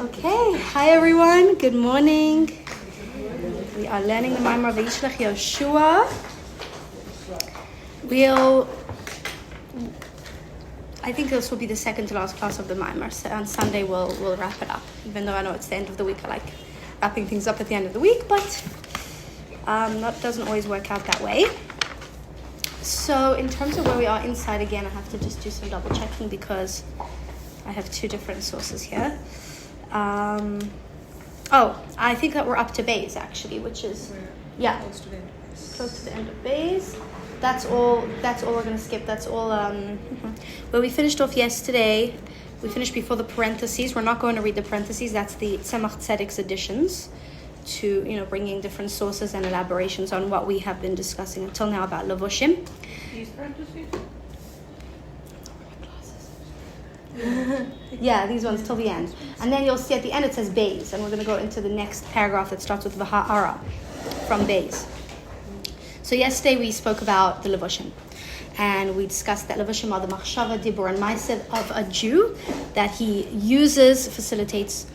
Okay, hi everyone, good morning. We are learning the Maamar of Yishlach Yoshua. I think this will be the second to last class of the Maamar. So on Sunday we'll wrap it up. Even though I know it's the end of the week, I like wrapping things up at the end of the week, but that doesn't always work out that way. So in terms of where we are inside, again, I have to just do some double checking because I have two different sources here. I think that we're up to Bays actually, which is close to the end of Bays. That's all we're going to skip. That's all where we finished off yesterday. We finished before the parentheses. We're not going to read the parentheses. That's the Tzemach Tzedek's additions to, bringing different sources and elaborations on what we have been discussing until now about Levushim. These parentheses? Yeah, these ones till the end. And then you'll see at the end it says Bays, and we're going to go into the next paragraph that starts with V'ha'ara from Bays. So yesterday we spoke about the Levushim, and we discussed that Levushim are the machshava, dibur, and ma'aseh of a Jew that he facilitates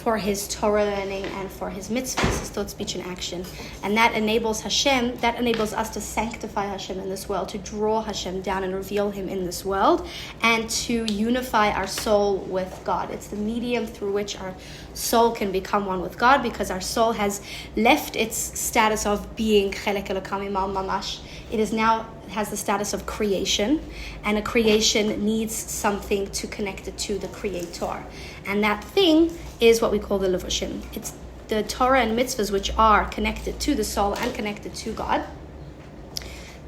for his Torah learning and for his mitzvahs, his thought, speech, and action. And that enables us to sanctify Hashem in this world, to draw Hashem down and reveal him in this world, and to unify our soul with God. It's the medium through which our soul can become one with God, because our soul has left its status of being chelek elokam imal mamash. It has the status of creation, and a creation needs something to connect it to the Creator. And that thing is what we call the Levushim. It's the Torah and mitzvahs which are connected to the soul and connected to God.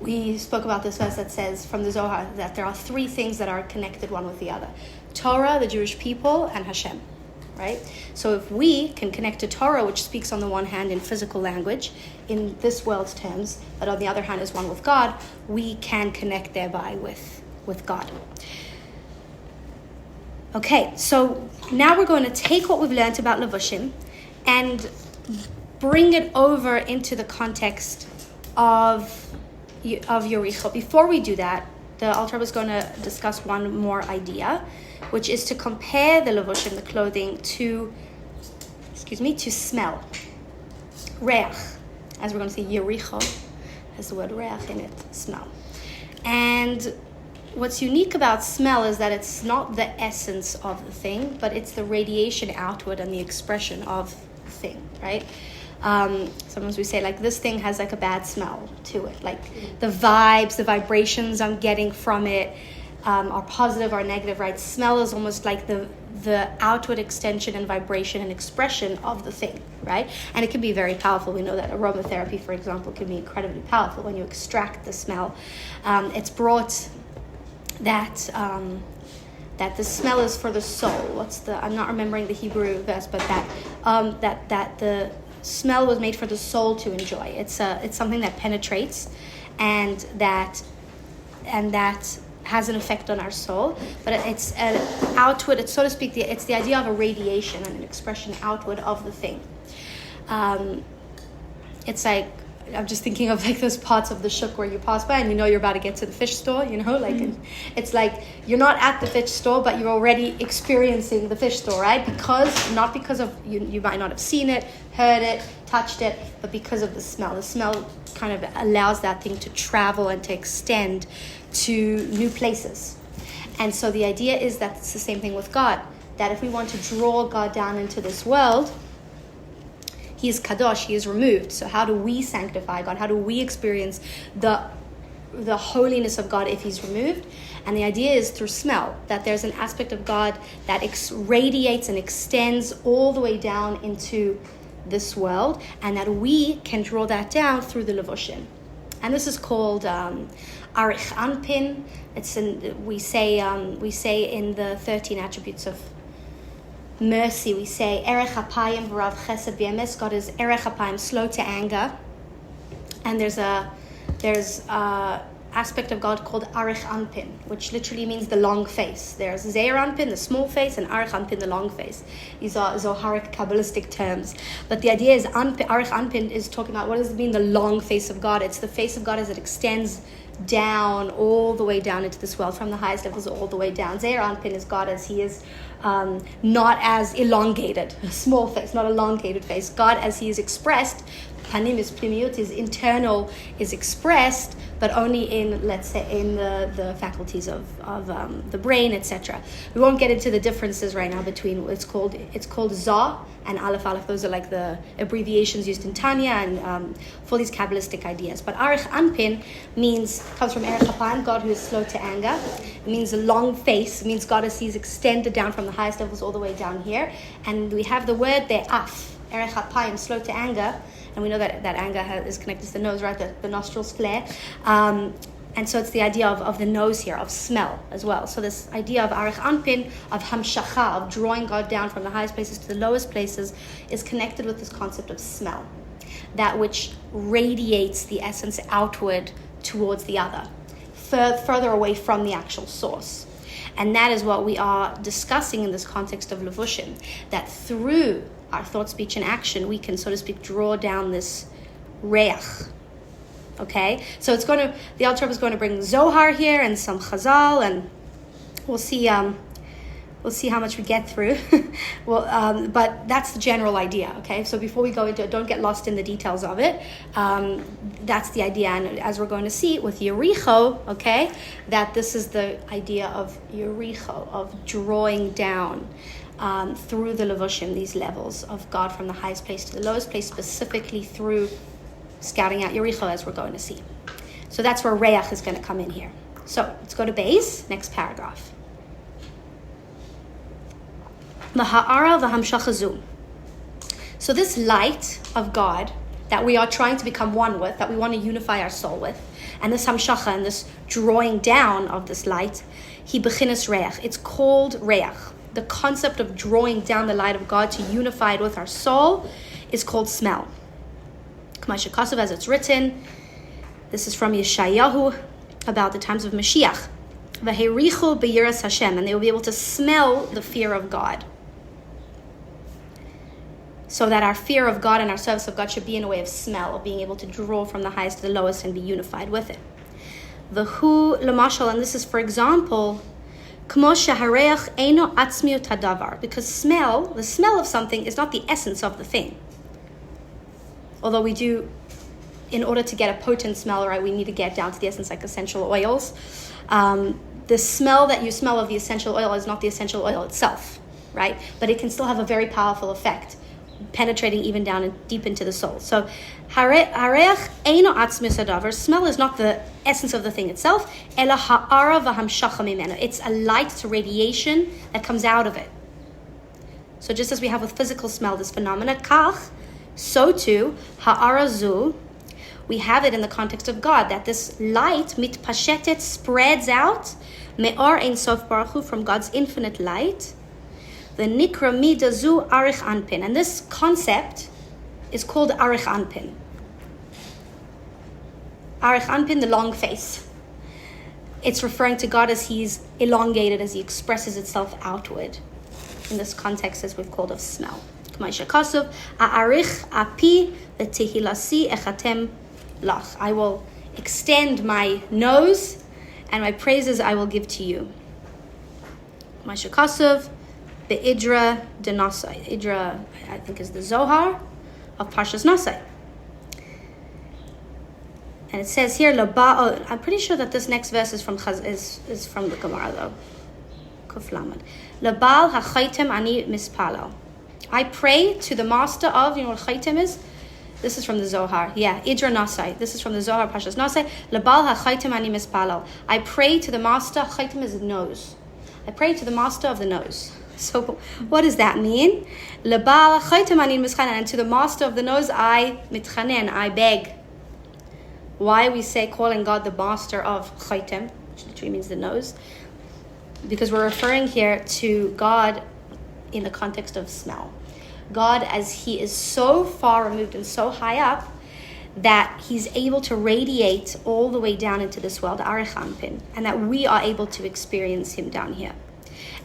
We spoke about this verse that says from the Zohar that there are three things that are connected one with the other: Torah, the Jewish people, and Hashem. Right? So if we can connect to Torah, which speaks on the one hand in physical language, in this world's terms, but on the other hand is one with God, we can connect thereby with God. Okay, so now we're going to take what we've learned about Levushim and bring it over into the context of Yericho. Before we do that, the Alter Rebbe is going to discuss one more idea, which is to compare the Levushim, the clothing, to smell. Reach, as we're going to say, Yericho has the word reach in it, smell. And what's unique about smell is that it's not the essence of the thing, but it's the radiation outward and the expression of the thing, right? Sometimes we say, like, this thing has like a bad smell to it. Like the vibes, the vibrations I'm getting from it are positive or negative, right? Smell is almost like the outward extension and vibration and expression of the thing, right? And it can be very powerful. We know that aromatherapy, for example, can be incredibly powerful when you extract the smell. It's brought that the smell is for the soul. I'm not remembering the Hebrew verse, but that the smell was made for the soul to enjoy. It's something that penetrates, and that has an effect on our soul. But it's an outward. It's, so to speak, it's the idea of a radiation and an expression outward of the thing. It's like, I'm just thinking of like those parts of the shuk where you pass by and you're about to get to the fish store, it's like you're not at the fish store, but you're already experiencing the fish store, right? Not because of, you might not have seen it, heard it, touched it, but because of the smell. The smell kind of allows that thing to travel and to extend to new places. And so the idea is that it's the same thing with God, that if we want to draw God down into this world, he is kadosh, he is removed. So how do we sanctify God? How do we experience the holiness of God if he's removed? And the idea is through smell, that there's an aspect of God that radiates and extends all the way down into this world, and that we can draw that down through the Levushim. And this is called Arich Anpin. We say in the 13 attributes of mercy, we say Erech Apayim V'Rav Chesed V'Emes. God is Erech Apayim, slow to anger, and there's a aspect of God called Arich Anpin, which literally means the long face. There's Zeir Anpin, the small face, and Arich Anpin, the long face. These are Zoharic Kabbalistic terms. But the idea is Arich Anpin is talking about what does it mean, the long face of God. It's the face of God as it extends down, all the way down into this world, from the highest levels all the way down. Zeir Anpin is God as he is not as elongated, a small face, not elongated face. God as he is expressed, panim is plimiut, his internal is expressed, but only in, let's say, in the faculties of the brain, etc. We won't get into the differences right now between it's called Zah and Aleph Aleph. Those are like the abbreviations used in Tanya and for these Kabbalistic ideas. But Arich Anpin comes from Erech Hapan, God who is slow to anger. It means a long face. It means God as he's extended down from the highest levels all the way down here. And we have the word there, Af, Erech Hapan, slow to anger. And we know that anger is connected to the nose, right? The nostrils flare. And so it's the idea of the nose here, of smell as well. So this idea of Arich Anpin, of Hamshacha, of drawing God down from the highest places to the lowest places, is connected with this concept of smell. That which radiates the essence outward towards the other, further away from the actual source. And that is what we are discussing in this context of Levushim, that through our thought, speech, and action, we can, so to speak, draw down this reach. Okay? So the Alter Rebbe is going to bring Zohar here and some Chazal, and we'll see how much we get through. But that's the general idea, okay? So before we go into it, don't get lost in the details of it. That's the idea, and as we're going to see with Yericho, okay, that this is the idea of Yericho, of drawing down through the Levushim, these levels of God from the highest place to the lowest place, specifically through scouting out Yericho, as we're going to see. So that's where Reach is going to come in here. So let's go to Beis, next paragraph. Maha'ara v'hamshachazu. So this light of God that we are trying to become one with, that we want to unify our soul with, and this hamshacha and this drawing down of this light, he bechinas reach. It's called reach. The concept of drawing down the light of God to unify it with our soul is called smell. K'mashakasav, as it's written, this is from Yeshayahu about the times of Mashiach. V'herichu b'yiras Hashem, and they will be able to smell the fear of God. So that our fear of God and our service of God should be in a way of smell, of being able to draw from the highest to the lowest and be unified with it. V'hu l'mashal, and this is, for example, k'mo shehareach eino atzmiut hadavar, because the smell of something is not the essence of the thing. Although we do, in order to get a potent smell, right, we need to get down to the essence, like essential oils. The smell that you smell of the essential oil is not the essential oil itself, right? But it can still have a very powerful effect, penetrating even down and deep into the soul. So, hareach eino atzmius hadavar. Smell is not the essence of the thing itself. Ela ha'ara v'hamshacha mimenu. It's a light, it's a radiation that comes out of it. So just as we have with physical smell, this phenomena, kach, so too, ha'ara zu, we have it in the context of God, that this light, mitpashetet, spreads out, me'or ein sof baruch hu, from God's infinite light, the nikra midazu arich anpin. And this concept is called arich anpin. Arich anpin, the long face. It's referring to God as he's elongated, as he expresses itself outward. In this context, as we've called of smell. A'arich api letehilasi echatem lach. I will extend my nose, and my praises I will give to you. Mashakasuv be'idra de Nasai. Idra, I think, is the Zohar of Parshas Nasai. And it says here, I'm pretty sure that this next verse is from the Gemara, though. Kuf Lamed. Labal ha'chaitem ani mispalal. I pray to the master of, you know what chaitem is? This is from the Zohar. Yeah, Idra Nasai. This is from the Zohar, Pashas Nasai. Labal ha'chaitem ani mispalal. I pray to the master. Chaitem is the nose. I pray to the master of the nose. So what does that mean? Labal ha'chaitem ani mischanen. And to the master of the nose, I mitchanen, I beg. Why we say calling God the master of chaitem, which literally means the nose? Because we're referring here to God in the context of smell. God, as he is so far removed and so high up that he's able to radiate all the way down into this world, Arich Anpin, and that we are able to experience him down here.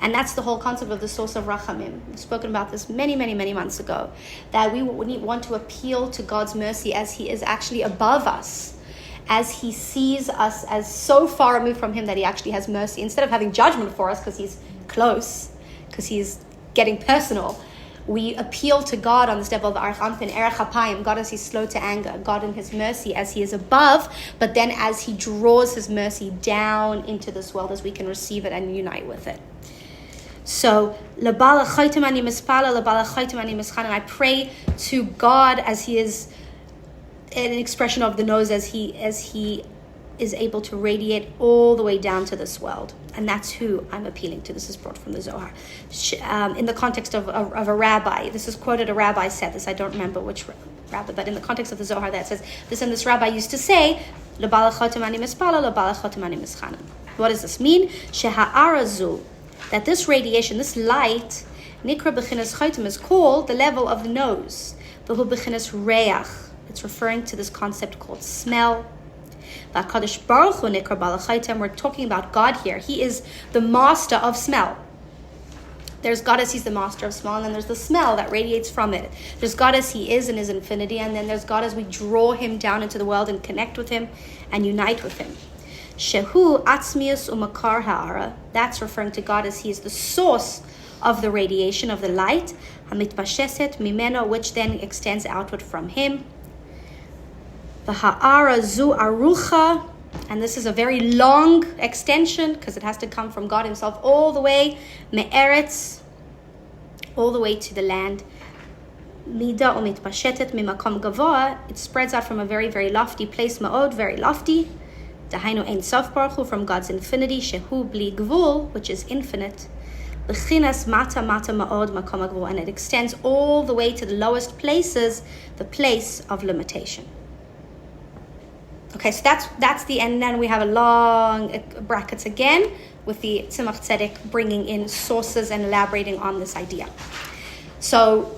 And that's the whole concept of the source of Rachamim. We've spoken about this many, many, many months ago, that we want to appeal to God's mercy as he is actually above us, as he sees us as so far removed from him that he actually has mercy. Instead of having judgment for us because he's close, because he's getting personal. We appeal to God on this level of Arich Anpin, Erech Hapayim, God as he's slow to anger, God in his mercy as he is above, but then as he draws his mercy down into this world, as we can receive it and unite with it. So, Labala Chaitim Ani Mispala, Labala Chaitim Ani Mischanan, I pray to God as he is an expression of the nose, as he is able to radiate all the way down to this world. And that's who I'm appealing to. This is brought from the Zohar. In the context of a rabbi, this is quoted, a rabbi said this, I don't remember which rabbi, but in the context of the Zohar that says, this rabbi used to say, L'bala chotem ani mispala, l'bala chotem ani mischanan. What does this mean? Sheha'arazu, that this radiation, this light, nikra b'chinas chotem, is called the level of the nose. V'hu b'chinas reach. It's referring to this concept called smell. V'akadosh baruch hu nikra bala chotem. We're talking about God here. He is the master of smell. There's God as he's the master of smell, and then there's the smell that radiates from it. There's God as he is in his infinity, and then there's God as we draw him down into the world and connect with him and unite with him. Shehu atzmius umakar ha'ara. That's referring to God as he is the source of the radiation of the light. Hamitbasheset mimeno, which then extends outward from him. V'ha'ara zu arucha. And this is a very long extension because it has to come from God himself all the way, me'eretz, all the way to the land. Mida umitpashetet mimakom gavoa. It spreads out from a very, very lofty place, ma'od, very lofty. Dahainu ein sof baruch hu, from God's infinity, shehu bli gvul, which is infinite. L'chinas mata mata ma'od makom gavua, and it extends all the way to the lowest places, the place of limitation. Okay, so that's the end. Then we have a long brackets again with the Tzemach Tzedek bringing in sources and elaborating on this idea. So,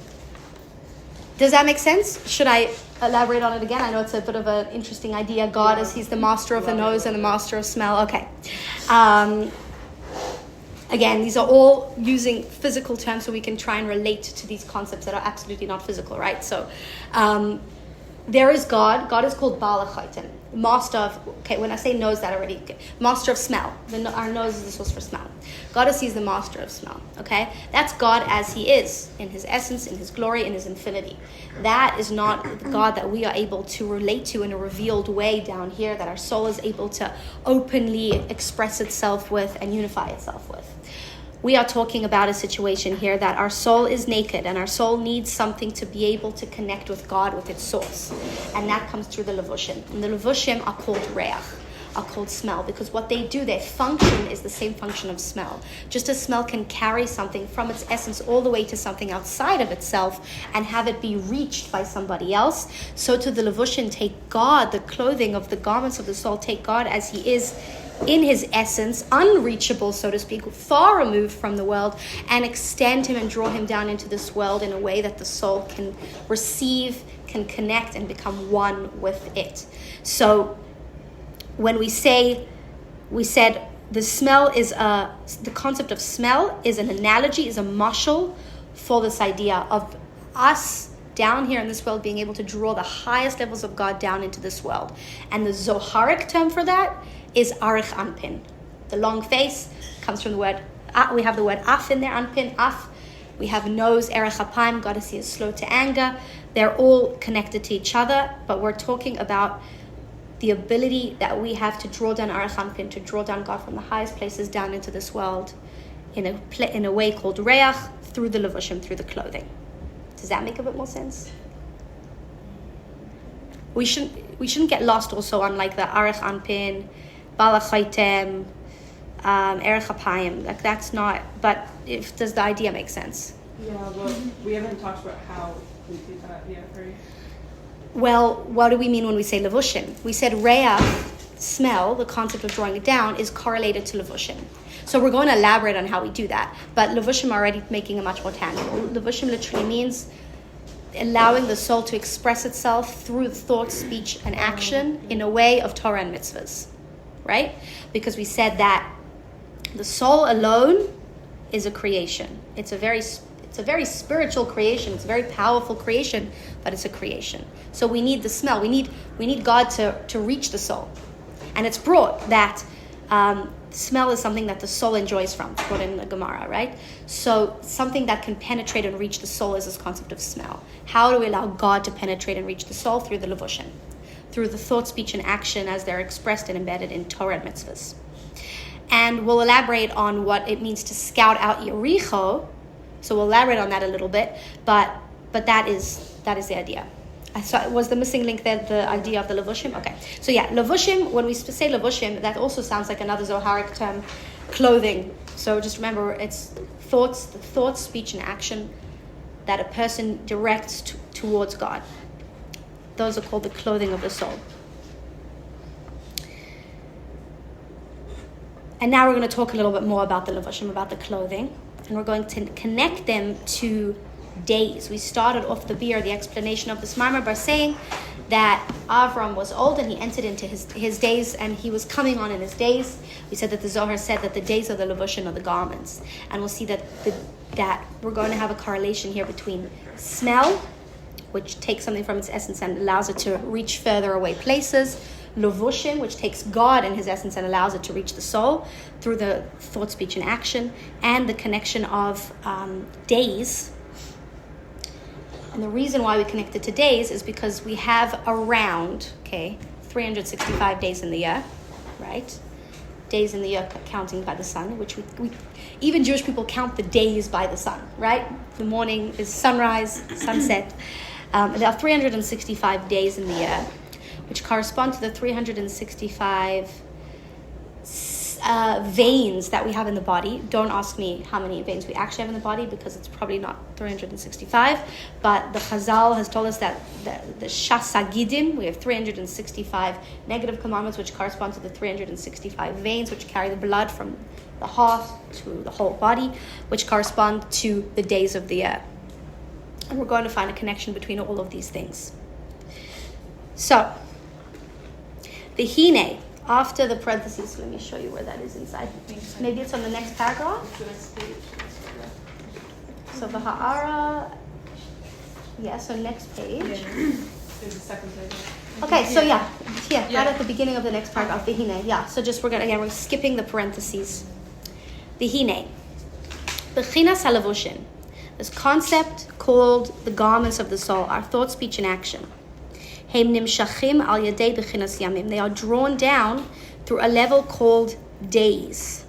does that make sense? Should I elaborate on it again? I know it's a bit of an interesting idea. God as he's the master of the nose and the master of smell. Okay. Again, these are all using physical terms so we can try and relate to these concepts that are absolutely not physical, right? So, there is God. God is called Baal HaChaitim, master of, okay, when I say nose, that already, okay, master of smell. Our nose is the source for smell. God is he's the master of smell, okay? That's God as he is, in his essence, in his glory, in his infinity. That is not the God that we are able to relate to in a revealed way down here, that our soul is able to openly express itself with and unify itself with. We are talking about a situation here that our soul is naked and our soul needs something to be able to connect with God, with its source. And that comes through the levushim. And the levushim are called reach, are called smell, because what they do, their function is the same function of smell. Just as smell can carry something from its essence all the way to something outside of itself and have it be reached by somebody else, so to the levushim take God, the clothing of the garments of the soul, take God as he is in his essence, unreachable, so to speak, far removed from the world, and extend him and draw him down into this world in a way that the soul can receive, can connect, and become one with it. So when we said the smell is the concept of smell is an analogy, is a mashal for this idea of us down here in this world being able to draw the highest levels of God down into this world. And the Zoharic term for that is Arich Anpin. The long face comes from the word, we have the word Af in there, Anpin, Af. We have nose, Erech Hapayim, God is slow to anger. They're all connected to each other, but we're talking about the ability that we have to draw down Arich Anpin, to draw down God from the highest places down into this world in a way called Reach, through the levushim, through the clothing. Does that make a bit more sense? We shouldn't get lost also on like the Arich Anpin, Baal HaChaitim, Erech Hapayim. Like that's not. But does the idea make sense? Yeah, but we haven't talked about how we do that yet, right? Well, what do we mean when we say levushim? We said reach, smell, the concept of drawing it down, is correlated to levushim. So we're going to elaborate on how we do that. But levushim are already making it much more tangible. Levushim literally means allowing the soul to express itself through thought, speech, and action in a way of Torah and mitzvahs. Right? Because we said that the soul alone is a creation. It's a very spiritual creation. It's a very powerful creation, but it's a creation. So we need the smell. We need God to reach the soul. And it's brought that Smell is something that the soul enjoys from. It's brought in the Gemara, right? So something that can penetrate and reach the soul is this concept of smell. How do we allow God to penetrate and reach the soul? Through the levushim, through the thought, speech, and action as they're expressed and embedded in Torah and mitzvahs. And we'll elaborate on what it means to scout out Yericho. So we'll elaborate on that a little bit, but that is the idea. I saw, was the missing link there the idea of the levushim? Okay. So yeah, levushim, when we say levushim, that also sounds like another Zoharic term, clothing. So just remember, it's thoughts, speech, and action that a person directs towards God. Those are called the clothing of the soul. And now we're going to talk a little bit more about the levushim, about the clothing. And we're going to connect them to days. We started off the explanation of the Smarma by saying that Avram was old and he entered into his days, and he was coming on in his days. We said that the Zohar said that the days of the levushim are the garments. And we'll see that we're going to have a correlation here between smell, which takes something from its essence and allows it to reach further away places. Levushim, which takes God in his essence and allows it to reach the soul through the thought, speech, and action, and the connection of days. And the reason why we connect it to days is because we have around, 365 days in the year, right? Days in the year counting by the sun, which we even Jewish people count the days by the sun, right? The morning is sunrise, sunset. There are 365 days in the year, which correspond to the 365 veins that we have in the body. Don't ask me how many veins we actually have in the body, because it's probably not 365. But the Chazal has told us that the Shasagidim, we have 365 negative commandments, which correspond to the 365 veins, which carry the blood from the heart to the whole body, which correspond to the days of the year. And we're going to find a connection between all of these things. So, the Hine, after the parentheses, let me show you where that is inside. Maybe it's on the next paragraph. So the Ha'ara, so next page. There's a second page. Okay, so right at the beginning of the next paragraph, the Hine. So just we're skipping the parentheses. The Hine, Bechinas HaLevushin, this concept called the garments of the soul, our thought, speech, and action. They are drawn down through a level called days.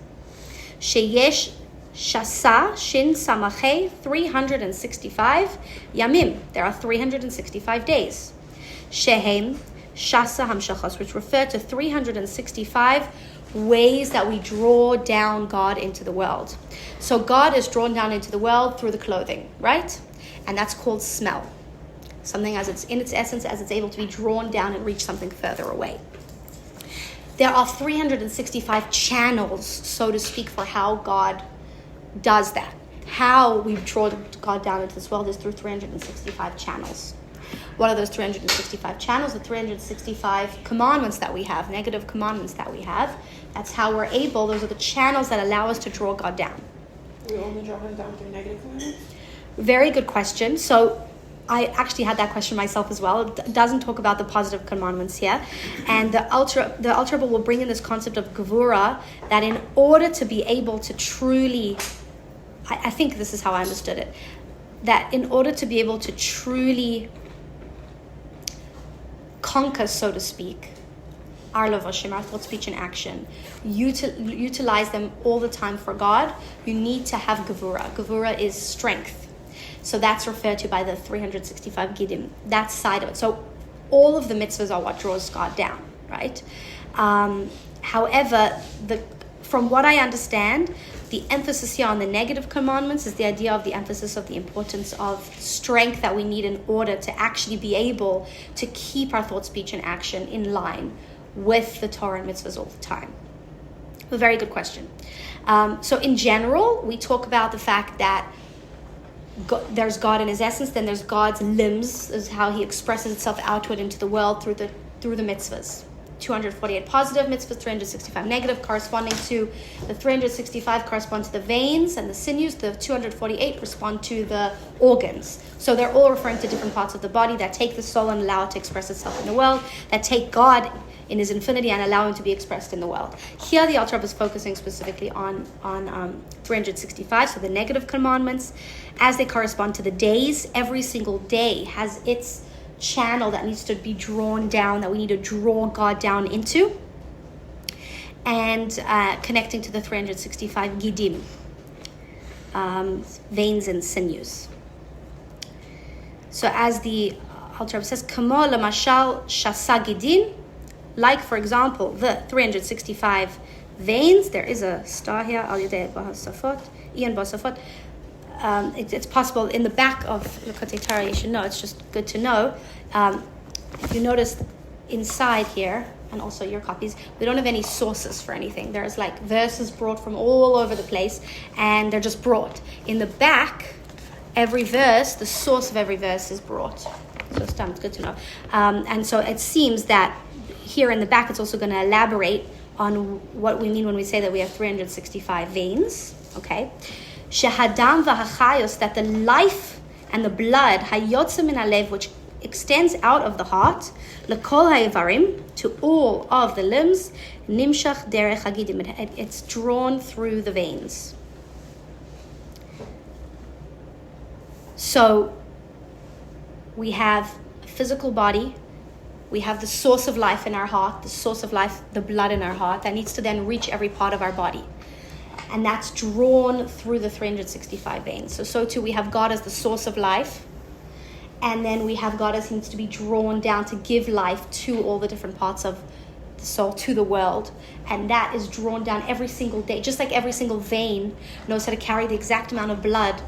Sheyesh Shasa Shin Samache 365 Yamim. There are 365 days. Shehem Shasa Hamshachos, which refer to 365 ways that we draw down God into the world. So God is drawn down into the world through the clothing, right? And that's called smell. Something as it's in its essence, as it's able to be drawn down and reach something further away. There are 365 channels, so to speak, for how God does that. How we draw God down into this world is through 365 channels. What are those 365 channels? The 365 commandments that we have, negative commandments that we have. That's how we're able, those are the channels that allow us to draw God down. We only draw him down through negative commandments? Very good question. So, I actually had that question myself as well. It doesn't talk about the positive commandments here. And the Alter Rebbe will bring in this concept of Gevura, that in order to be able to truly, I think this is how I understood it, that in order to be able to truly conquer, so to speak, our levushim, our thought, speech, and action, utilize them all the time for God, you need to have Gevura. Gevura is strength. So that's referred to by the 365 Gidim, that side of it. So all of the mitzvahs are what draws God down, right? However, from what I understand, the emphasis here on the negative commandments is the idea of the emphasis of the importance of strength that we need in order to actually be able to keep our thought, speech, and action in line with the Torah and mitzvahs all the time. A very good question. So in general, we talk about the fact that there's God in his essence, then there's God's limbs, is how he expresses itself outward into the world through the mitzvahs. 248 positive mitzvahs, 365 negative, corresponding to the 365 correspond to the veins and the sinews, the 248 correspond to the organs. So they're all referring to different parts of the body that take the soul and allow it to express itself in the world, that take God in his infinity and allow him to be expressed in the world. Here the Alter Rebbe is focusing specifically on 365, so the negative commandments, as they correspond to the days. Every single day has its channel that needs to be drawn down, that we need to draw God down into, and connecting to the 365 gidim, veins and sinews. So as the Alter Rebbe says, Kamo lamashal shasa gidin, like for example the 365 veins. There is a star here, al yedei b'hasafot, Ian b'hasafot. It's possible in the back of L'Kotei Torah, you should know, it's just good to know. If you notice inside here, and also your copies, we don't have any sources for anything. There's like verses brought from all over the place, and they're just brought. In the back, every verse, the source of every verse is brought. So it's good to know. And so it seems that here in the back, it's also going to elaborate on what we mean when we say that we have 365 veins, okay? Shehadam v'hachayos, that the life and the blood, hayotze min halev, which extends out of the heart, lekol ha'ivarim, to all of the limbs, nimshach derech hagidim, it's drawn through the veins. So we have a physical body, we have the source of life in our heart, the source of life, the blood in our heart, that needs to then reach every part of our body. And that's drawn through the 365 veins. So too we have God as the source of life. And then we have God as he needs to be drawn down to give life to all the different parts of the soul, to the world. And that is drawn down every single day. Just like every single vein knows how to carry the exact amount of blood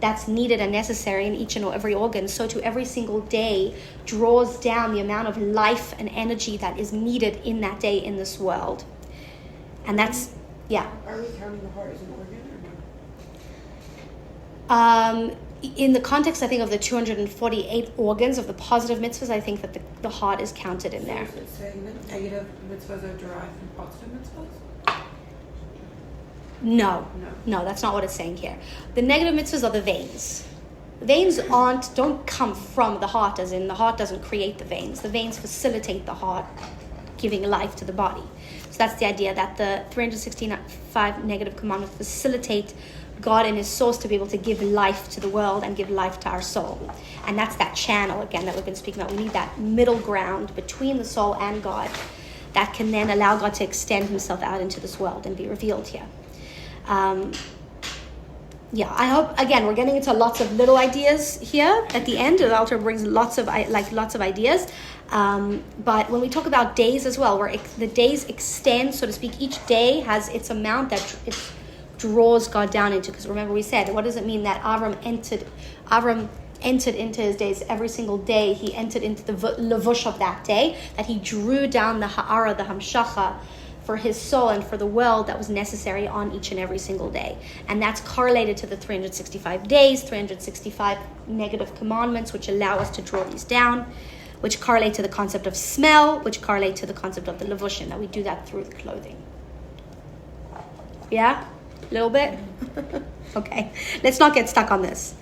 that's needed and necessary in each and every organ, so too every single day draws down the amount of life and energy that is needed in that day in this world. And that's, yeah. Are we counting the heart as an organ or no? In the context, I think, of the 248 organs of the positive mitzvahs, I think that the heart is counted in there. Is it saying that negative mitzvahs are derived from positive mitzvahs? No, that's not what it's saying here. The negative mitzvahs are the veins. The veins don't come from the heart, as in the heart doesn't create the veins. The veins facilitate the heart giving life to the body. So that's the idea, that the 365 negative commandments facilitate God and his source to be able to give life to the world and give life to our soul. And that's that channel, again, that we've been speaking about. We need that middle ground between the soul and God that can then allow God to extend himself out into this world and be revealed here. I hope, again, we're getting into lots of little ideas here at the end. The Alter brings lots of ideas. But when we talk about days as well, where the days extend, so to speak, each day has its amount that it draws God down into. Because remember we said, what does it mean that Avram entered into his days every single day? He entered into the levush of that day, that he drew down the ha'ara, the hamshacha, for his soul and for the world that was necessary on each and every single day. And that's correlated to the 365 days, 365 negative commandments, which allow us to draw these down, which correlate to the concept of smell, which correlate to the concept of the levushim, that we do that through the clothing. Yeah? A little bit? Okay, let's not get stuck on this.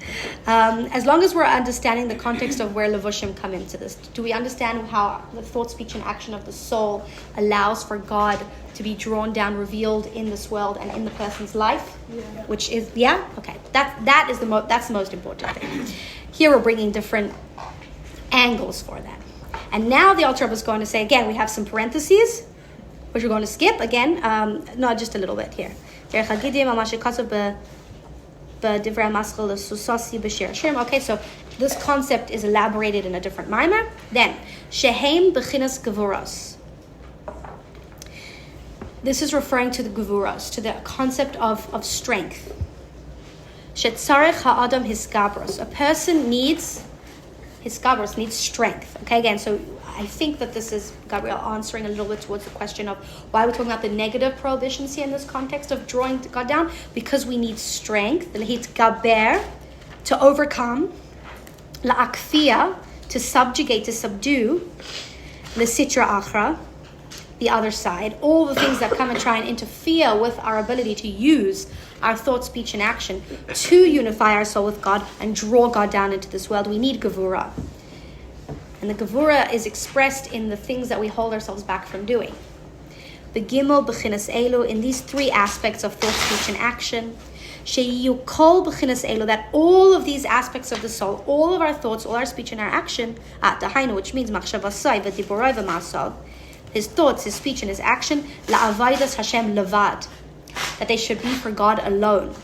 As long as we're understanding the context of where levushim come into this, do we understand how the thought, speech, and action of the soul allows for God to be drawn down, revealed in this world and in the person's life? Yeah. Which is, yeah? Okay, that's the most important thing. Here we're bringing different angles for that. And now the Alter Rebbe is going to say, again, we have some parentheses, which we're going to skip again, no, just a little bit here. Okay, so this concept is elaborated in a different mimer. Then, shehem bechinas gevuros. This is referring to the gevuros, to the concept of strength. Shetzarech ha'adam hisgabros. A person needs strength. Okay, again, so I think that this is Gabriel answering a little bit towards the question of why we're talking about the negative prohibitions here in this context of drawing God down, because we need strength, gaber, to overcome, la'akfia, to subjugate, to subdue, l'sitra achra, the other side, all the things that come and try and interfere with our ability to use our thought, speech, and action to unify our soul with God and draw God down into this world. We need gevura. And the Gevura is expressed in the things that we hold ourselves back from doing. The Gimel b'chinas elu, in these three aspects of thought, speech, and action, sheyu kol b'chinas elu, that all of these aspects of the soul, all of our thoughts, all our speech and our action, dahainu, which means machshavasai v'diborai v'masal, his thoughts, his speech, and his action, la'avaidas Hashem levad, that they should be for God alone.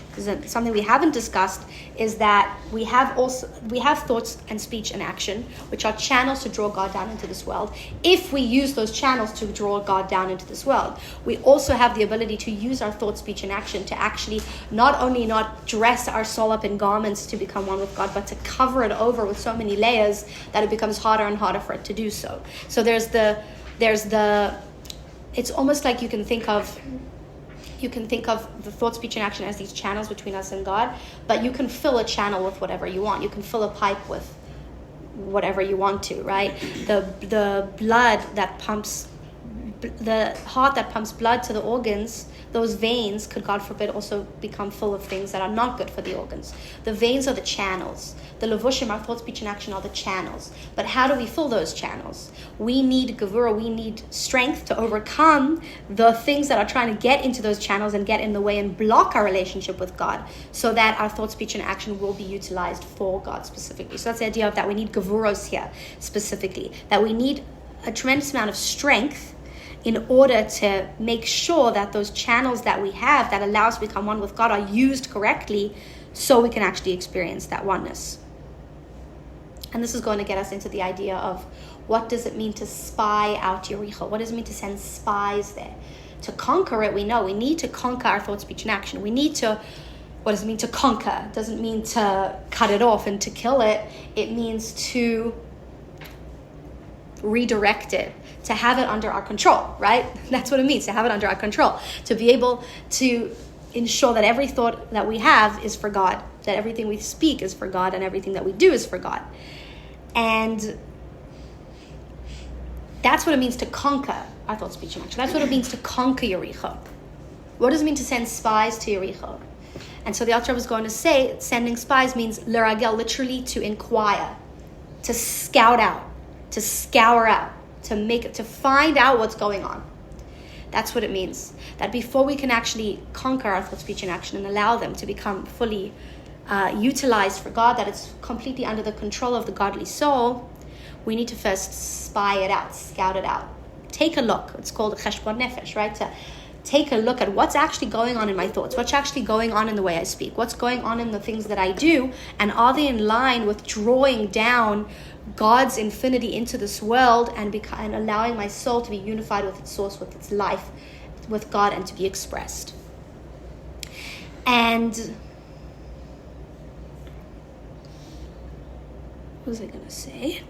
Something we haven't discussed is that we have thoughts and speech and action, which are channels to draw God down into this world. If we use those channels to draw God down into this world, we also have the ability to use our thought, speech, and action to actually not only not dress our soul up in garments to become one with God, but to cover it over with so many layers that it becomes harder and harder for it to do so. So it's almost like you can think of the thought, speech, and action as these channels between us and God, but you can fill a channel with whatever you want. You can fill a pipe with whatever you want to, right? The blood that pumps, the heart that pumps blood to the organs, those veins could, God forbid, also become full of things that are not good for the organs. The veins are the channels. The levushim, our thought, speech, and action, are the channels. But how do we fill those channels? We need gevura, we need strength to overcome the things that are trying to get into those channels and get in the way and block our relationship with God, so that our thought, speech, and action will be utilized for God specifically. So that's the idea of that we need gevuros here specifically, that we need a tremendous amount of strength in order to make sure that those channels that we have that allow us to become one with God are used correctly, so we can actually experience that oneness. And this is going to get us into the idea of what does it mean to spy out Yericho? What does it mean to send spies there? To conquer it, we know we need to conquer our thought, speech, and action. We need to, what does it mean to conquer? It doesn't mean to cut it off and to kill it. It means to redirect it, to have it under our control, right? That's what it means, to have it under our control, to be able to ensure that every thought that we have is for God, that everything we speak is for God, and everything that we do is for God. And that's what it means to conquer our thought, speech, and action. That's what it means to conquer Yericho. What does it mean to send spies to Yericho? And so the Alter was going to say, sending spies means leragel, literally to inquire, to scout out, to scour out, to find out what's going on. That's what it means. That before we can actually conquer our thought, speech, and action and allow them to become fully utilized for God, that it's completely under the control of the godly soul, we need to first spy it out, scout it out. Take a look. It's called cheshbon nefesh, right? To take a look at what's actually going on in my thoughts, what's actually going on in the way I speak, what's going on in the things that I do, and are they in line with drawing down God's infinity into this world and allowing my soul to be unified with its source, with its life, with God, and to be expressed. And what was I going to say?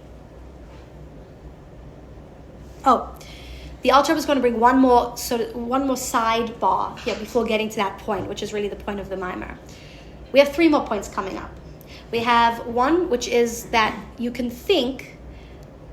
The Alter was going to bring one more sidebar here before getting to that point, which is really the point of the Maimer. We have 3 more points coming up. We have one, which is that you can think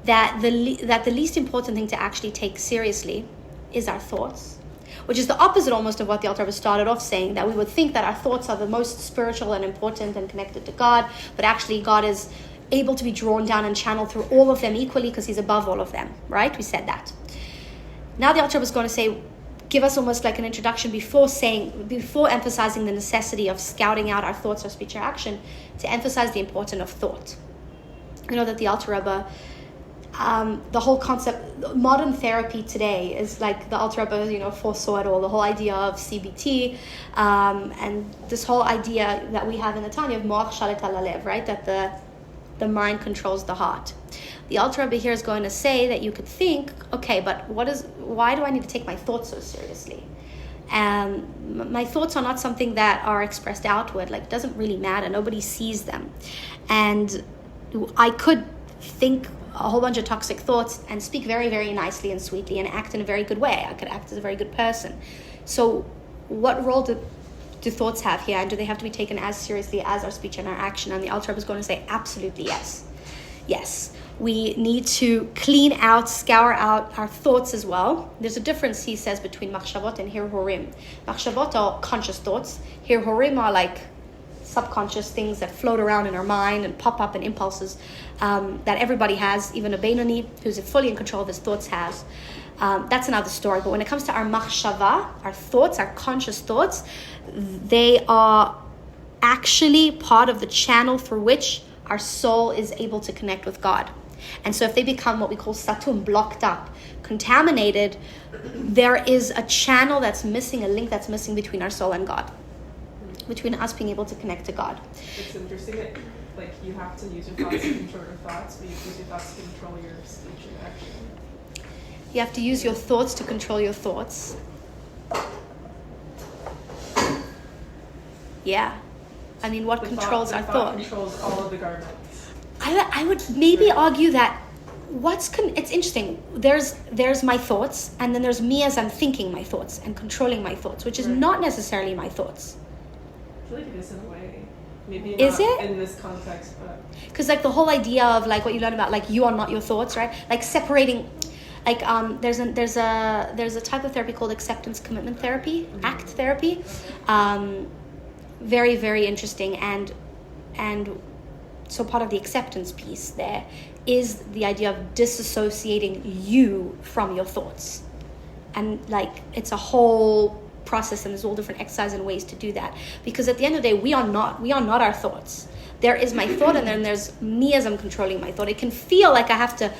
that the least important thing to actually take seriously is our thoughts, which is the opposite almost of what the Alter started off saying, that we would think that our thoughts are the most spiritual and important and connected to God, but actually God is able to be drawn down and channeled through all of them equally because he's above all of them, right? We said that. Now the Alter was going to say, give us almost like an introduction before emphasizing the necessity of scouting out our thoughts, our speech, or action, to emphasize the importance of thought. You know that the Alter Rebbe, the whole concept, modern therapy today is like the Alter Rebbe, foresaw it all. The whole idea of CBT, and this whole idea that we have in the Tanya of moach shalit al halev, right? That the mind controls the heart. The Alter Rebbe here is going to say that you could think, okay, but why do I need to take my thoughts so seriously? My thoughts are not something that are expressed outward. Like, it doesn't really matter. Nobody sees them. And I could think a whole bunch of toxic thoughts and speak very, very nicely and sweetly and act in a very good way. I could act as a very good person. So what role do thoughts have here? And do they have to be taken as seriously as our speech and our action? And the Alter Rebbe is going to say, absolutely yes. Yes. We need to clean out, scour out our thoughts as well. There's a difference, he says, between machshavot and hirhurim. Machshavot are conscious thoughts. Hirhurim are like subconscious things that float around in our mind and pop up in impulses that everybody has, even a Beinoni who's fully in control of his thoughts has. That's another story. But when it comes to our machshava, our thoughts, our conscious thoughts, they are actually part of the channel through which our soul is able to connect with God. And so if they become what we call satum, blocked up, contaminated, there is a channel that's missing, a link that's missing between our soul and God, between us being able to connect to God. It's interesting that, like, you have to use your thoughts to control your thoughts, but you use your thoughts to control your speech and action. You have to use your thoughts to control your thoughts. Yeah. I mean, what controls our thought? Controls all of the garments. I would maybe argue that it's interesting. There's my thoughts, and then there's me as I'm thinking my thoughts and controlling my thoughts, which is not necessarily my thoughts. I feel like it is in a way. Maybe is not it? In this context, but because like the whole idea of like what you learn about like you are not your thoughts, right? Like separating. Like there's a type of therapy called acceptance commitment therapy, ACT therapy. Very, very interesting, and so part of the acceptance piece there is the idea of disassociating you from your thoughts, and like it's a whole process, and there's all different exercises and ways to do that, because at the end of the day we are not our thoughts. There is my thought, and then there's me as I'm controlling my thought. It can feel like I have to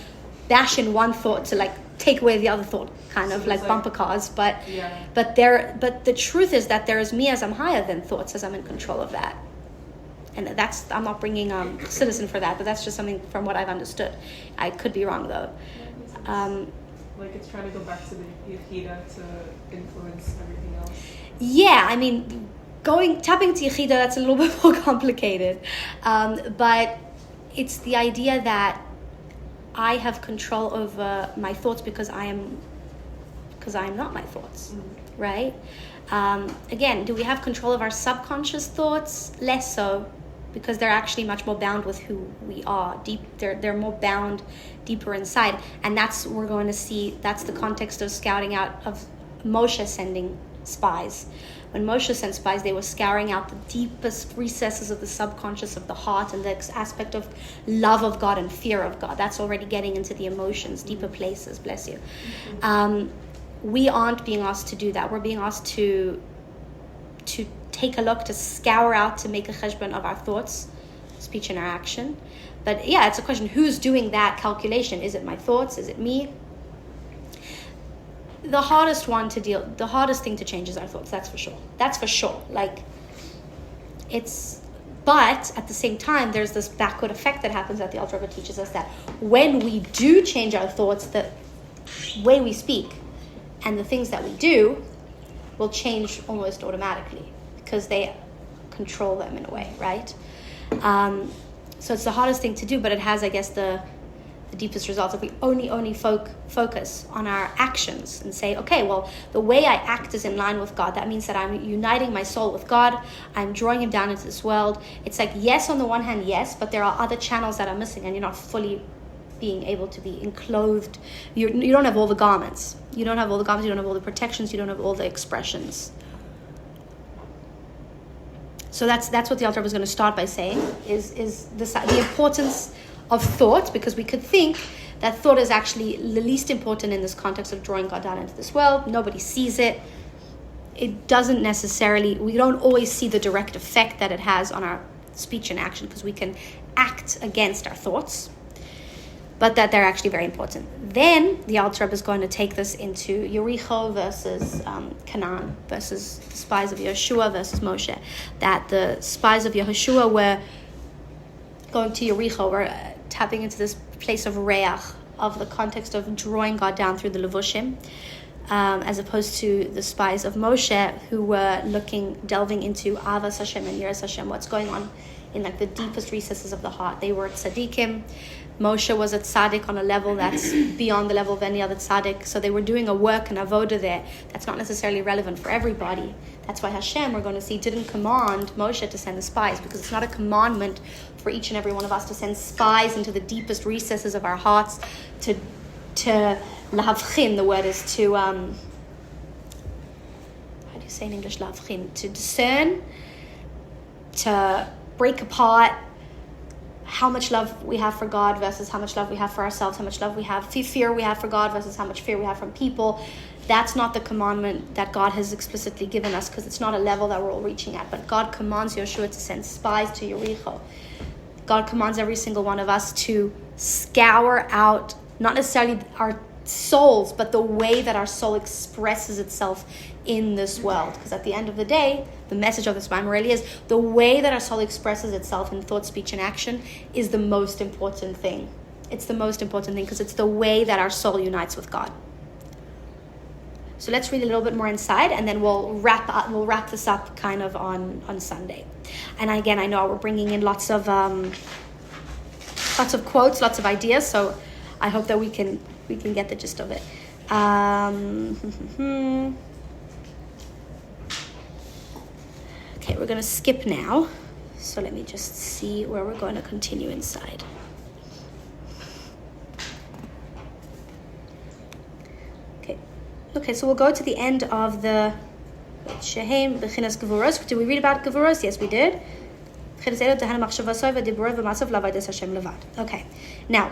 bash in one thought to like take away the other thought, kind of like bumper cars, but the truth is that there is me as I'm higher than thoughts, as I'm in control of that. And that's, I'm not bringing citizen for that, but that's just something from what I've understood. I could be wrong though. Like it's trying to go back to the Yechida to influence everything else. Yeah, I mean, tapping into Yechida, that's a little bit more complicated, but it's the idea that I have control over my thoughts because I am not my thoughts, right? Again, do we have control of our subconscious thoughts? Less so, because they're actually much more bound with who we are. They're more bound deeper inside, and we're going to see. That's the context of scouting out of Moshe sending spies. When Moshe sent spies, they were scouring out the deepest recesses of the subconscious of the heart and the aspect of love of God and fear of God. That's already getting into the emotions, deeper places, bless you. We aren't being asked to do that. We're being asked to take a look, to scour out, to make a cheshbon of our thoughts, speech, and our action. But yeah, it's a question, who's doing that calculation? Is it my thoughts? Is it me? The hardest thing to change is our thoughts, that's for sure. Like, but at the same time, there's this backward effect that happens that the Alter Rebbe teaches us, that when we do change our thoughts, the way we speak and the things that we do will change almost automatically, because they control them in a way, right? So it's the hardest thing to do, but it has, I guess, the deepest results if we only focus on our actions and say, okay, well, the way I act is in line with God. That means that I'm uniting my soul with God. I'm drawing him down into this world. It's like, yes, on the one hand, yes, but there are other channels that are missing, and you're not fully being able to be enclosed. You don't have all the garments. You don't have all the garments. You don't have all the protections. You don't have all the expressions. So that's what the Alter Rebbe is going to start by saying is the importance of thought, because we could think that thought is actually the least important in this context of drawing God down into this world. Nobody sees it. It doesn't necessarily, we don't always see the direct effect that it has on our speech and action, because we can act against our thoughts, but that they're actually very important. Then the Alter Rebbe is going to take this into Yericho versus Canaan, versus the spies of Yeshua versus Moshe. That the spies of Yeshua were going to Yericho, were tapping into this place of reach, of the context of drawing God down through the levushim, as opposed to the spies of Moshe, who were delving into Avas Hashem and Yiras Hashem, what's going on in like the deepest recesses of the heart. They were tzaddikim. Moshe was a tzaddik on a level that's beyond the level of any other tzaddik. So they were doing a work and avoda there that's not necessarily relevant for everybody. That's why Hashem, we're going to see, didn't command Moshe to send the spies, because it's not a commandment for each and every one of us to send spies into the deepest recesses of our hearts to lahavchin. The word is to how do you say in English lahavchin? To discern to break apart how much love we have for God versus how much love we have for ourselves, how much love we have, fear we have for God versus how much fear we have from people. That's not the commandment that God has explicitly given us, because it's not a level that we're all reaching at. But God commands Yeshua to send spies to Yericho. God commands every single one of us to scour out, not necessarily our souls, but the way that our soul expresses itself in this world. Because at the end of the day, the message of this Bible really is the way that our soul expresses itself in thought, speech, and action is the most important thing. It's the most important thing because it's the way that our soul unites with God. So let's read a little bit more inside, and then we'll wrap this up kind of on Sunday. And again, I know we're bringing in lots of quotes, lots of ideas. So I hope that we can get the gist of it. Okay, we're going to skip now. So let me just see where we're going to continue inside. Okay, so we'll go to the end of the Shehem Bechinas Gevuros. Did we read about Gevuros? Yes, we did. Okay, now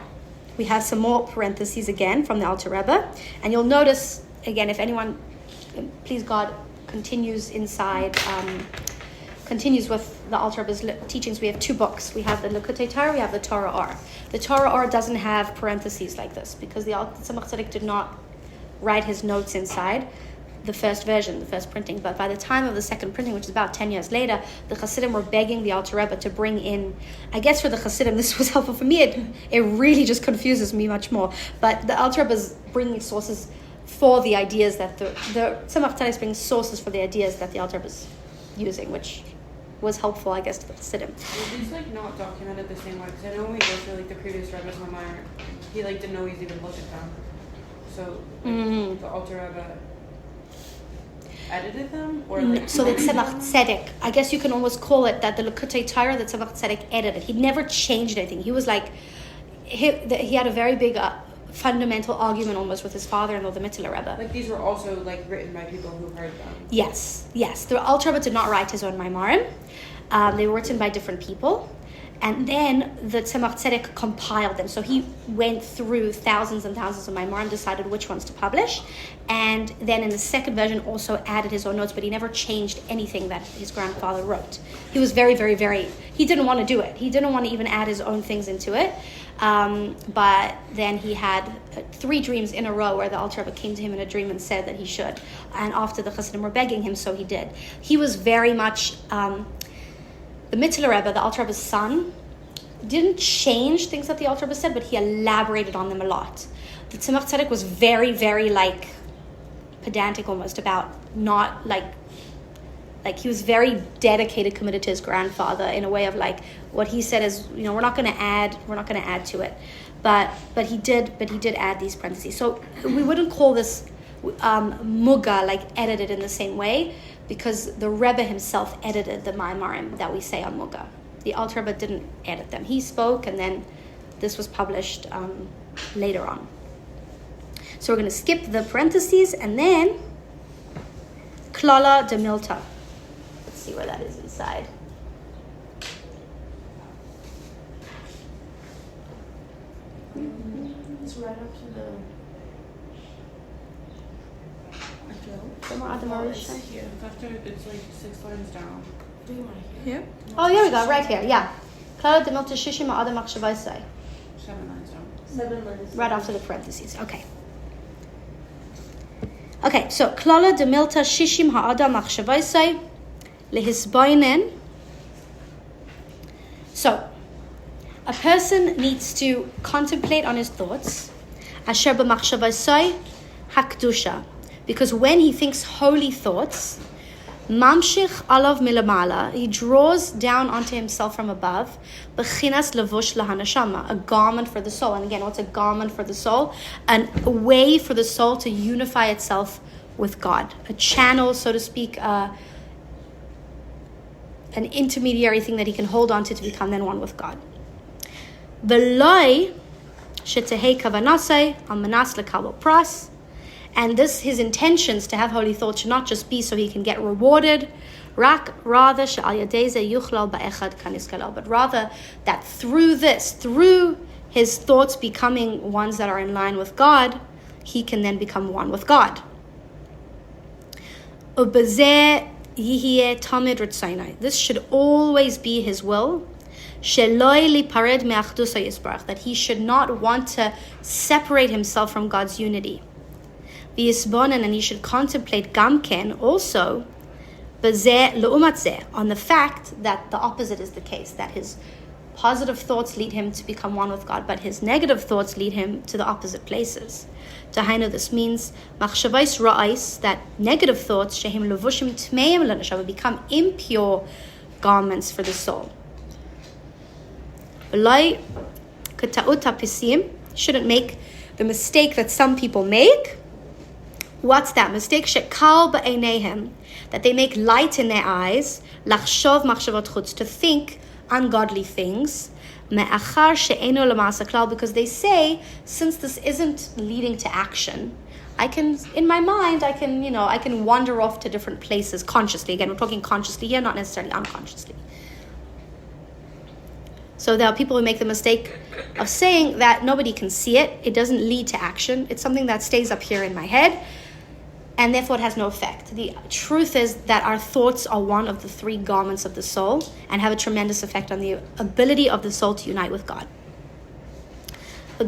we have some more parentheses again from the Alter Rebbe, and you'll notice again, if anyone, please God, continues inside, continues with the Alter Rebbe's teachings. We have two books. We have the Likutei Torah, we have the Torah Or. The Torah Or doesn't have parentheses like this because the Tzemach Tzedek did not write his notes inside the first version, the first printing. But by the time of the second printing, which is about 10 years later, the Hasidim were begging the Alter Rebbe to bring in, I guess for the Hasidim, this was helpful. For me, it really just confuses me much more. But the Alter Rebbe is bringing sources for the ideas that the Tzemach Tzedek is bringing sources for the ideas that the Alter Rebbe is using, which was helpful, I guess, to the Hasidim. Were these not documented the same way? Because I know when we go through the previous Rebbe's Mamar, he didn't always even look at them. So the Alter Rebbe edited them, or so the Tzemach Tzedek, I guess you can almost call it that the Likutei Torah that Tzemach Tzedek edited. He never changed anything. He was he had a very big fundamental argument almost with his father-in-law, the Mittler Rebbe. These were also written by people who heard them. Yes. The Alter Rebbe did not write his own Maimarim. They were written by different people. And then the Tzemach Tzedek compiled them. So he went through thousands and thousands of Maimarim, decided which ones to publish. And then in the second version also added his own notes, but he never changed anything that his grandfather wrote. He was very, very, very, he didn't want to do it. He didn't want to even add his own things into it. But then he had 3 dreams in a row where the Alter Rebbe came to him in a dream and said that he should. And after the Chassidim were begging him, so he did. He was very much... the Mittler Rebbe, the Alter Rebbe's son, didn't change things that the Alter Rebbe said, but he elaborated on them a lot. The Tzemach Tzedek was very, very pedantic almost about not he was very dedicated, committed to his grandfather in a way of what he said is, we're not going to add to it, but he did add these parentheses. So we wouldn't call this Muga edited in the same way, because the Rebbe himself edited the Maimarim that we say on Muga. The Alter Rebbe didn't edit them. He spoke, and then this was published later on. So we're going to skip the parentheses, and then Klala de Milta. Let's see where that is inside. It's right up to the... Here. After it's 6 lines down. Do you want to Here? Oh, here we go, right here, yeah. Klala de Milta shishim ha'adam machshavosai. 7 lines down. 7 lines. Right after the parentheses, okay. Okay, so Klala de Milta shishim ha'adam machshavosai lehisboinen. So, a person needs to contemplate on his thoughts. Asher b'machshavosai hakdusha. Because when he thinks holy thoughts, mamshich alav milamala, he draws down onto himself from above, bechinas levush lahanashama, a garment for the soul. And again, what's a garment for the soul? A way for the soul to unify itself with God, a channel, so to speak, an intermediary thing that he can hold on to become then one with God. V'loi shetehei kavanasei amanas lekabel pras. And his intentions to have holy thoughts should not just be so he can get rewarded rather that through this, through his thoughts becoming ones that are in line with God, he can then become one with God. This should always be his will, that he should not want to separate himself from God's unity. And he should contemplate gamken also on the fact that the opposite is the case, that his positive thoughts lead him to become one with God, but his negative thoughts lead him to the opposite places. This means that negative thoughts will become impure garments for the soul. Shouldn't make the mistake that some people make. What's that mistake? That they make light in their eyes, to think ungodly things, because they say, since this isn't leading to action, I can wander off to different places consciously. Again, we're talking consciously here, not necessarily unconsciously. So there are people who make the mistake of saying that nobody can see it. It doesn't lead to action. It's something that stays up here in my head, and therefore it has no effect. The truth is that our thoughts are one of the three garments of the soul and have a tremendous effect on the ability of the soul to unite with God. We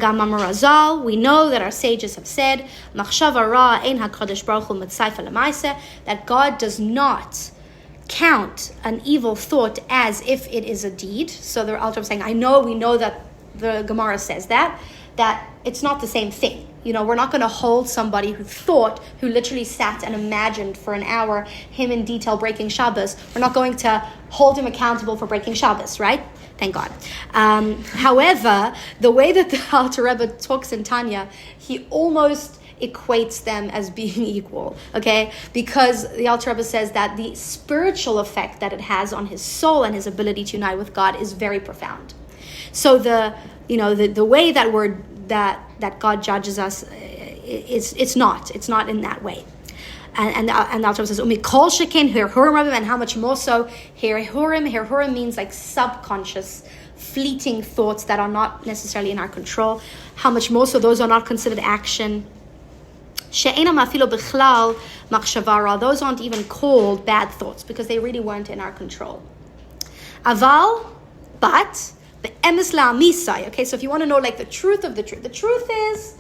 know that our sages have said that God does not count an evil thought as if it is a deed. So the Alter is saying, we know that the Gemara says that it's not the same thing. We're not going to hold somebody who literally sat and imagined for an hour him in detail breaking Shabbos. We're not going to hold him accountable for breaking Shabbos, right? Thank God. However, the way that the Alter Rebbe talks in Tanya, he almost equates them as being equal, okay? Because the Alter Rebbe says that the spiritual effect that it has on his soul and his ability to unite with God is very profound. So the way that God judges us, it's not in that way. And the Alter Rebbe says, Umikol sheken herhurim rabim, and how much more so herhurim means like subconscious, fleeting thoughts that are not necessarily in our control. How much more so those are not considered action. She'enam afilo bichlal machshava, those aren't even called bad thoughts because they really weren't in our control. Aval, but the emes la'amisai. Okay, so if you want to know like the truth of the truth is,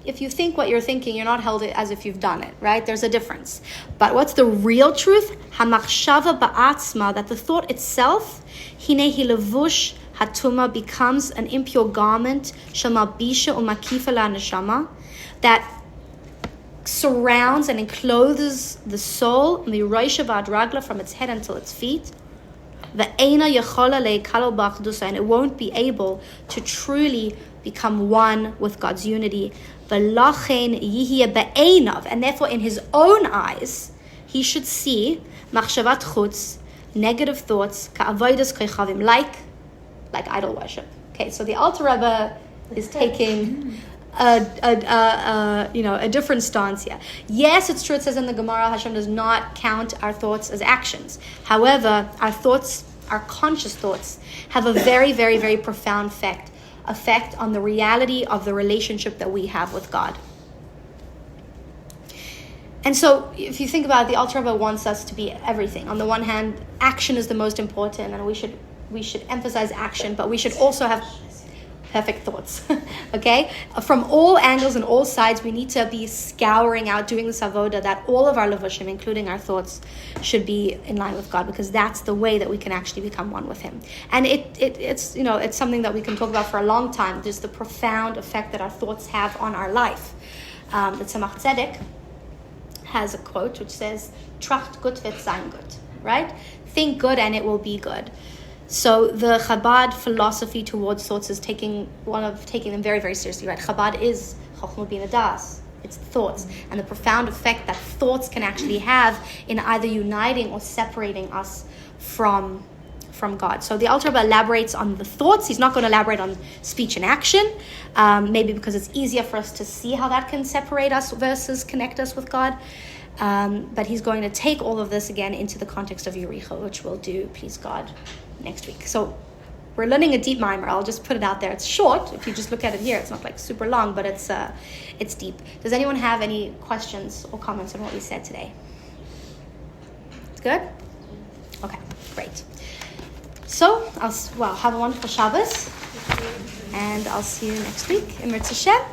if you think what you're thinking, you're not held as if you've done it, right? There's a difference. But what's the real truth? Hamachshava ba'atzma, that the thought itself, hine hilavush hatuma, becomes an impure garment, shamabisha umakifa la neshama, that surrounds and encloses the soul, miroisha v'adragla, from its head until its feet. And it won't be able to truly become one with God's unity. And therefore in his own eyes he should see machshavat chutz, negative thoughts, like idol worship. Okay, so the Alter Rebbe is taking a different stance here. Yes, it's true, it says in the Gemara, Hashem does not count our thoughts as actions. However, our thoughts, our conscious thoughts, have a very, very, very profound effect on the reality of the relationship that we have with God. And so, if you think about it, the Alter Rebbe wants us to be everything. On the one hand, action is the most important, and we should emphasize action, but we should also have perfect thoughts. Okay? From all angles and all sides, we need to be scouring out, doing this avoda, that all of our levushim, including our thoughts, should be in line with God, because that's the way that we can actually become one with Him. And it's something that we can talk about for a long time. There's the profound effect that our thoughts have on our life. The Tzemach Tzedek has a quote which says, "Tracht gut wird sein gut," right? Think good and it will be good. So the Chabad philosophy towards thoughts is taking them very, very seriously, right? Chabad is Chochmah Bina Das. It's thoughts, and the profound effect that thoughts can actually have in either uniting or separating us from God. So the Alter Rebbe elaborates on the thoughts. He's not going to elaborate on speech and action, maybe because it's easier for us to see how that can separate us versus connect us with God. But he's going to take all of this again into the context of Yericho, which we'll do, please God, next week. So we're learning a deep mimer. I'll just put it out there. It's short. If you just look at it here, it's not like super long, but it's deep. Does anyone have any questions or comments on what we said today? It's good? Okay, great. So, have a wonderful Shabbos, and I'll see you next week. Emir Tzashem.